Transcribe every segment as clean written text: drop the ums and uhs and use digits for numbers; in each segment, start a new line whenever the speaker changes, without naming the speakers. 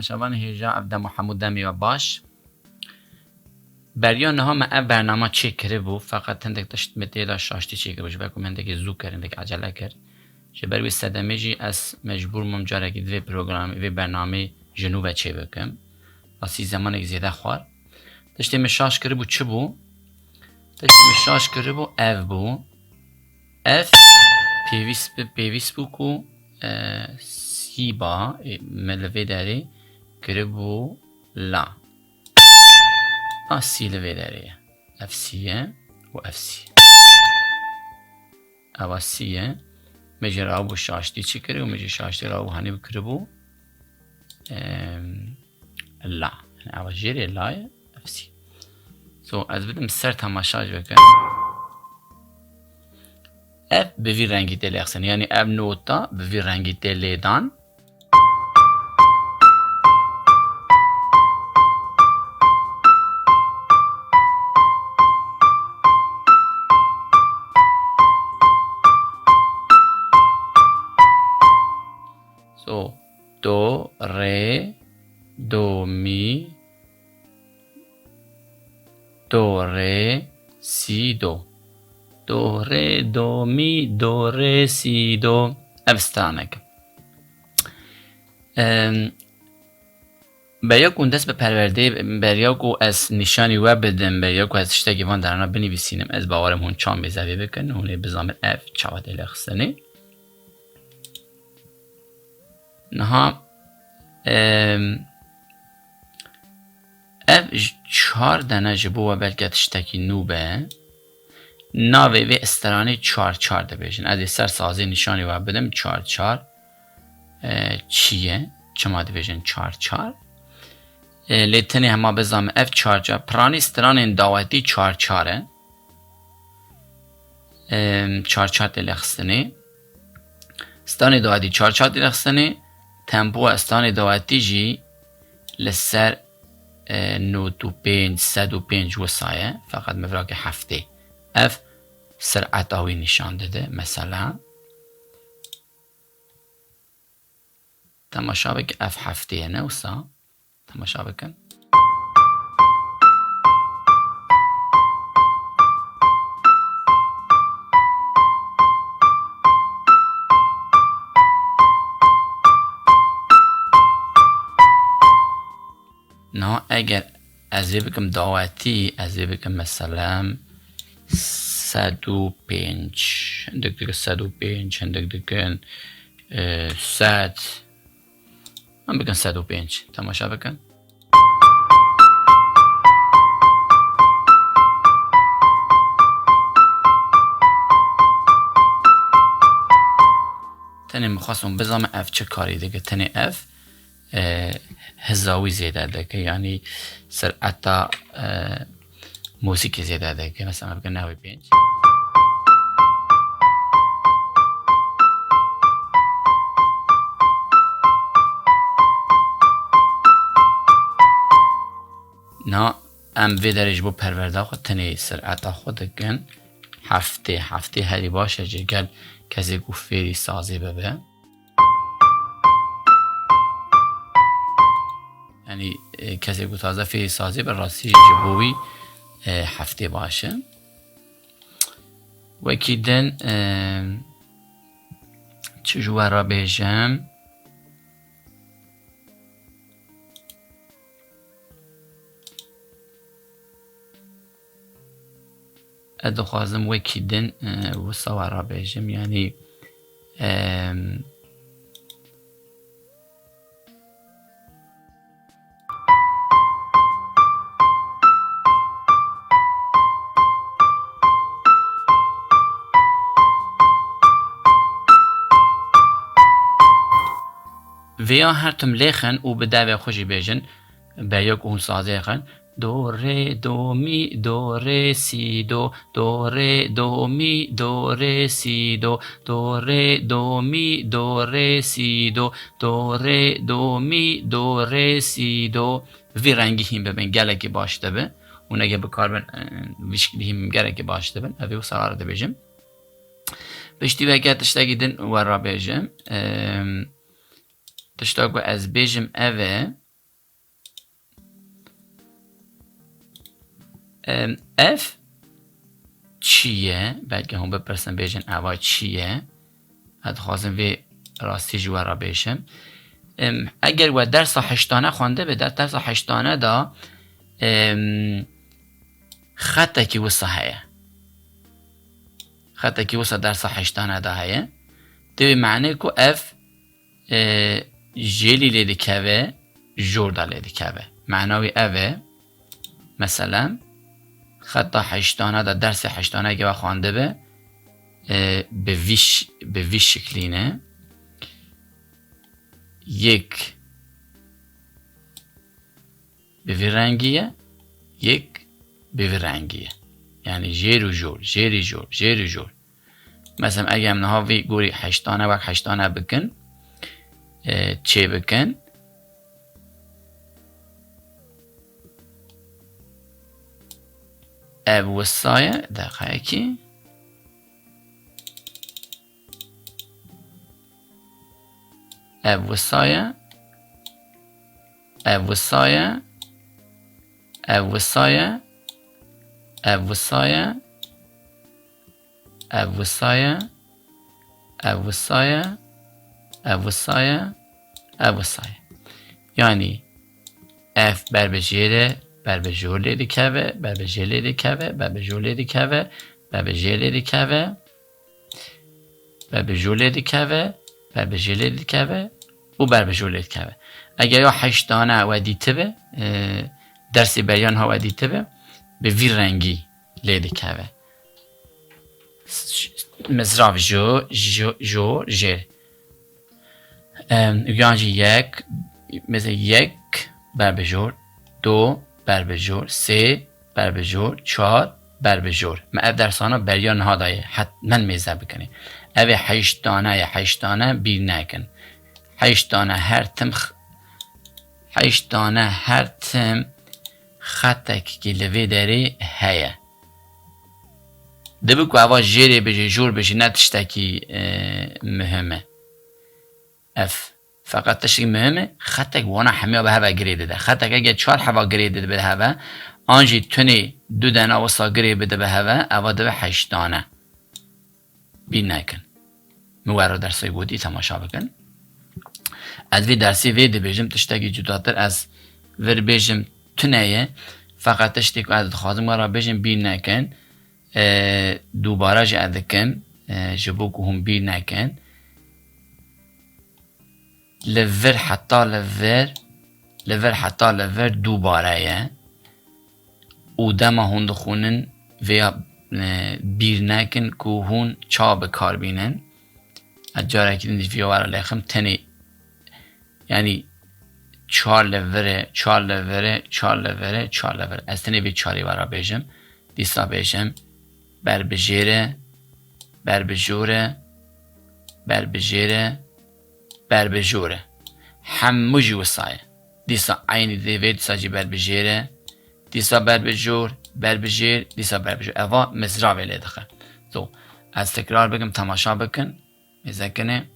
تماشاوان هیجا عبد محمود دمی و باش بریان ها ما برنامه چه کرده بو فقط هندک داشت متیلا شاشتی چه کرده باشه بکن هندک زو کرد هندک عجله کرد چه بروی صدمه جی از مجبور ممجاره گید وی پروگرام وی برنامه جنوب چه بکم واسی زمان یک زیاده خوار داشتی مشاش کرده بو چه بو داشتی مشاش کرده بو اف بو اف پیویس بو کو سیبا ملوی داری کرده بو لا سی لوی داره اف سیه و اف سی اوا سیه مجی راو بو شاشتی چی کری و مجی شاشتی راو هنی بکری بو لا اوا جیری لای اف سی سو از بدم سر تماشاج بکن اف بوی رنگی دلی اخسن یعنی اف نوتا بوی رنگی دلی دان So, do, re, do, mi, do, re, si, do. Do, re, do, mi, do, re, si, do. Evstanek. بریاکو دست به پرورده بریاکو از نشانی و بدم بریاکو از اشتاقی وان درنا بنویسینم از باورم هون چام بزوی بکن هونه بزامن اف چاوت الخصنه نها اف چهار دنه جبو و بلکه تشتکی نوبه ناوی و استرانی چار ده بیشن از سر سازی نشانی و بدم چار چیه چما ده بیشن چار لیتنی همه بزام اف چار پرانی استرانی داوتی چاره چار دلی خستنی استانی داوتی چار دلی خستنی تمپو استانی داوتی جی لسر 95 105 وسایه فقط مفراق هفته اف سرعت آوی نشان داده مثلا تماشا بک اف هفته نوسا تماشا بکن نه اگر از بکم دعوتی از بکم مثلا 105 هندک دیگه 105 هندک دیگه 100 من بکن 105 تماشا بکن تنی مخواستم بزام اف چه کاری دیگه تنی اف هزاوی زیاده دیگه یعنی سرعتا موسیقی زیاده دیگه مثلا بگن 95 نه ام وی درج بو پرورده خود تنی سرعتا خود دکن هفته هری باشه جگل کسی گو فیری سازی ببه یعنی کسی گو تازه فیری سازی به راستی جبوی هفته باشه وکی دن چجوه را بیجم دخوازم وکی دن وصا را بیجم یعنی ویا هر تم لیخن او به دعوی خوشی بیجن بیاک اون سازه خن دو ره دو می دو ره سی دو دو ره دو می دو ره سی دو دو ره دو می دو ره سی دو دو ره دو می دو ره سی دو وی رنگی هم ببین گلکی باشده به اون اگه بکار بن ویشکلی هم گلکی باشده بن اوی و سراره ده بیجم بشتی وگه تشتا گیدن و را بیجم تشتاق با از بیجم اوه اف چیه بلکه هم بپرسن بیشن اوا چیه هد خوازم وی راستی جوارا بیشم اگر و درس هشتانه خوانده به درس هشتانه دا خطه کی وسا هیا خطه کی وسا درس هشتانه دا هیا دوی معنی کو اف جیلی لیدی که جوردا لیدی که معناوی اوه مثلا خطه هشتانه دا درس هشتانه که خوانده به ویش شکلینه یک به وی رنگیه یک به وی رنگیه یعنی جیر و جور جیری جور جیری جور مثلا اگه هم نها وی گوری هشتانه وقت هشتانه بکن چه بکن اب وسایه دقیقه کی اب وسایه اب وسایه اب وسایه اب وسایه اب وسایه اب وسایه اب وسایه اب وسایه یعنی اف بر بجیره بر بجور لیدی که بر بجیر لیدی که بر بجور لیدی که بر بجیر لیدی که بر بجور لیدی که بر بجیر لیدی که و بر بجور لیدی که اگر یا هشتانه و دیته به درسی بیان ها و دیته به وی رنگی لیدی که مزراف جو جیر یعنی یک مثل یک بر بجور دو بر بجور سه بر بجور چهار بر بجور ما اف درسانا بریان ها دایه حتما میزه بکنی او هشتانه بیر نکن هشتانه هر تم خطک که لوی داری هیه دبکو اوا جیره بجی جور بجی نتشتکی مهمه اف فقط تشکی مهمه خطک وانا همه به هوا گریده ده خطک اگه 4 هوا گریده به هوا آنجی تونی 2 دانه وسا گریده بده به هوا اوا ده به 8 دانه بین نکن موارو درسی بودی تماشا بکن از وی درسی وی ده بیجم تشتکی جداتر از ور بیجم تونیه فقط تشتی که از خوازم را بیجم بین نکن دوباره جا ادکن جبو که هم بین نکن لور حتی لور دوباره او دما هون دخونن ویا بیر نکن که هون چا بکار بینن اجاره که دیش ویا ورا لیخم تنی یعنی 4 لوره از تنی بی 4 ورا بیجم دیسا بیجم بر بجیره بر بجوره بر بجیره بر بجوره همو جی وسایه دیسا عینی دیوید دیسا جی بر بجیره دیسا بر بجور بر بجیر دیسا بر بجور اوا مزراوی لیدخه تو از تکرار بگم تماشا بکن میزکنه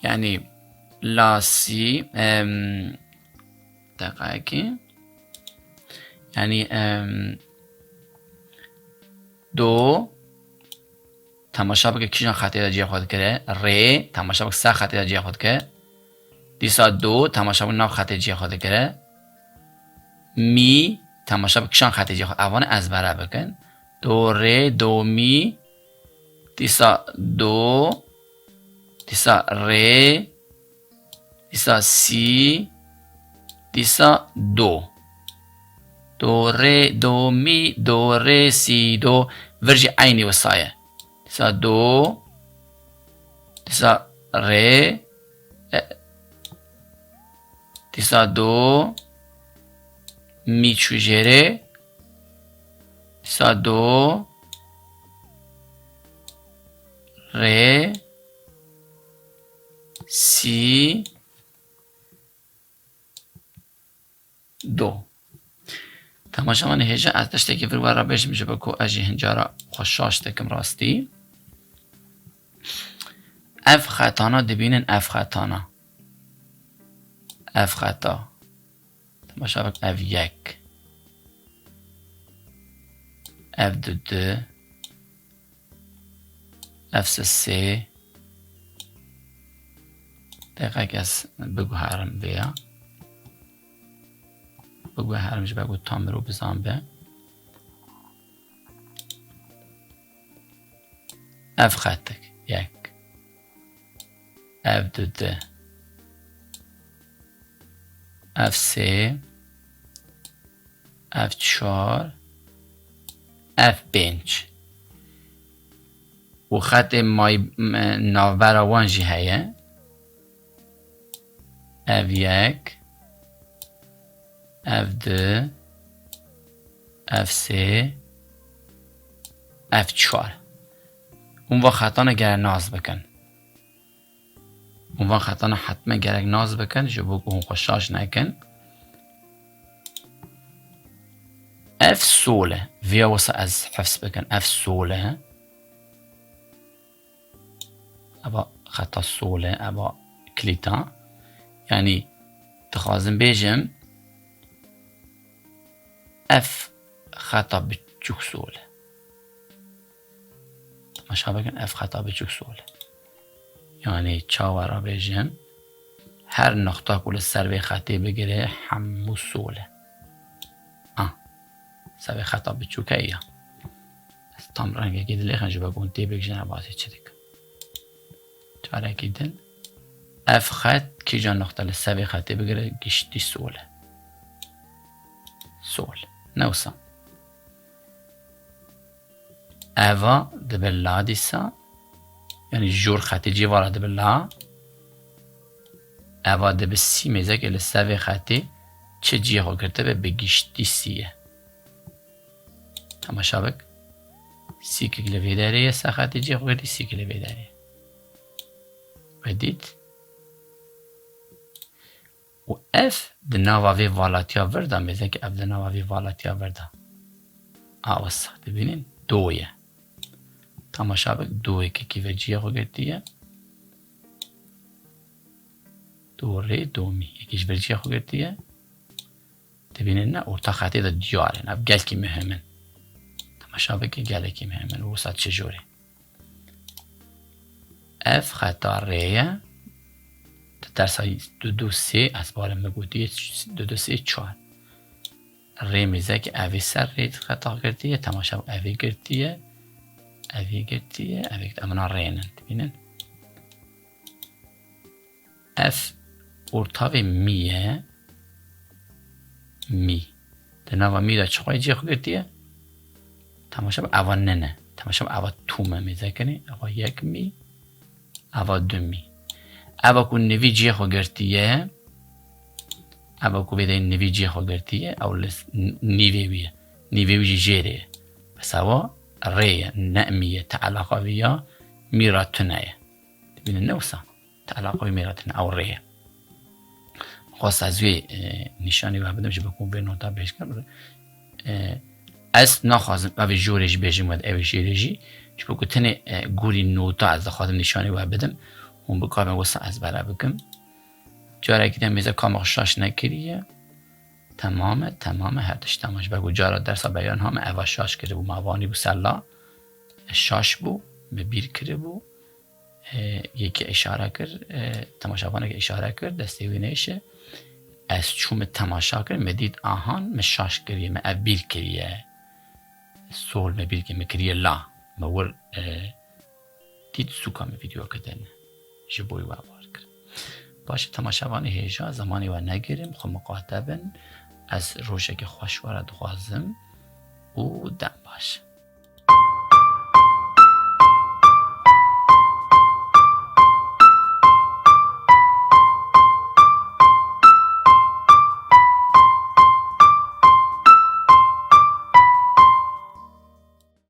یعنی لاسی دقیقه کی یعنی دو تماشا بکه کیشان خطی دا جیه خود کرده ری تماشا بکه سه خطی دا جیه خود کرده دیسا دو تماشا بکه نو خطی جیه خود کرده می تماشا بکه کیشان خطی جیه خود اوان از بره بکن دو ری دو می دیسا دو دیسا ری دیسا سی دیسا دو دو ری دو می دو ری سی دو ورژی عینی وسایه دیسا دو دیسا ری دیسا دو می چوجره دیسا دو ری سی دو تماشاوان هیجا از تشتکی ورورا بیش میشه بکو اجی هنجارا خوشاش تکم راستی اف خطانا دبینن اف خطانا اف خطا تماشا بک اف یک اف دو اف سه دقیقه کس بگو هرم بیا بگو هرمش بگو تام رو بزن به اف خطک یک اف دو اف سه اف چهار اف پنج و خط مای ناوبراوان جی هیه اف یک اف دو اف سه اف چهار اون وقت خطا نگره ناز بکن اون وقت خطا حتما گرک ناز بکن جو بگو اون خوشاش نکن اف سوله ویا واسه از حفظ بکن اف سوله ابا خطا سوله ابا کلیتا یعنی تخوازم بیجم اف خطا بچوک سوله تماشا بکن اف خطا بچوک سوله یعنی چاورا بیجم هر نقطه کل سر به خطی بگیره همو سوله سر به خطا بچوکه ایا از تام رنگه گیده لیخن جو بگون تی بگجنه بازی چه دیگه چاره گیدن اف خط کی جان نقطه لسه به خطی بگیره گشتی سوله سول نوسا اوا دبلا دیسا یعنی جور خطی جیوارا دبلا اوا دب سی میزه که لسه خطی چه جیه ها کرده به بگیشتی سیه تماشا بک سی که گلوی داره سه خطی جیه ها کرده سی گلوی داره ودید و اف دناوی والاتیا وردا میزه که اف دناوی والاتیا وردا آوسا دبینین دویه تماشا بک دوی که کیوه جیه ها کرده دو ری دو می یکیش برچی خو گرتیه تبینین نه ارتا خطی دا دیاره نه گل کی مهمن تماشا بکی گل کی مهمن و وسط چجوری اف خطا ریه در سای دو سه از بارم بگودی دو سه چهار ری میزه که اوی سر ری خطا گرتیه تماشا اوی گرتیه اوی گرتیه اوی گرتیه امنا رینن تبینین اف ارتاوی میه می دنوا می دا چقای جی خو گرتیه تماشا با اوا ننه تماشا با اوا تومه میزه کنی اوا یک می اوا دو می اوا کو نوی جی خو گرتیه اوا کو بیده نوی جی خو گرتیه او لس نیوی بیه نیوی بیجی جیره بس اوا ریه نعمیه تعلاقه بیا میراتونه بینه نوسا تعلاقه میراتونه او ریه خواست از وی نشانی و بدم که بکن به نوتا بهش کنم از نخواستم اوی جورش بیشیم و اوی جیرجی که بکن تنه گوری نوتا از خواستم نشانی و بدم اون بکارم واسه از برا بکم جاره که میزه کامخشاش نکریه تمام هر دشت تماش بگو جاره درس بیان هم اوه شاش کرده بو موانی بو سلا شاش بو به بیر کرده بو یکی اشاره کرد تماشاوانه که اشاره کرد دستی وینیشه از چوم تماشا کرد مدید آهان مشاش کریه ما ابیر کریه سول مبیر که مکریه لا مور دید سوکا می ویدیو کردن جبوی و آوار کرد باشه تماشاوانه هیجا زمانی و نگیریم خو مقاطبن از روشه که خوش وارد خوازم او دم باشه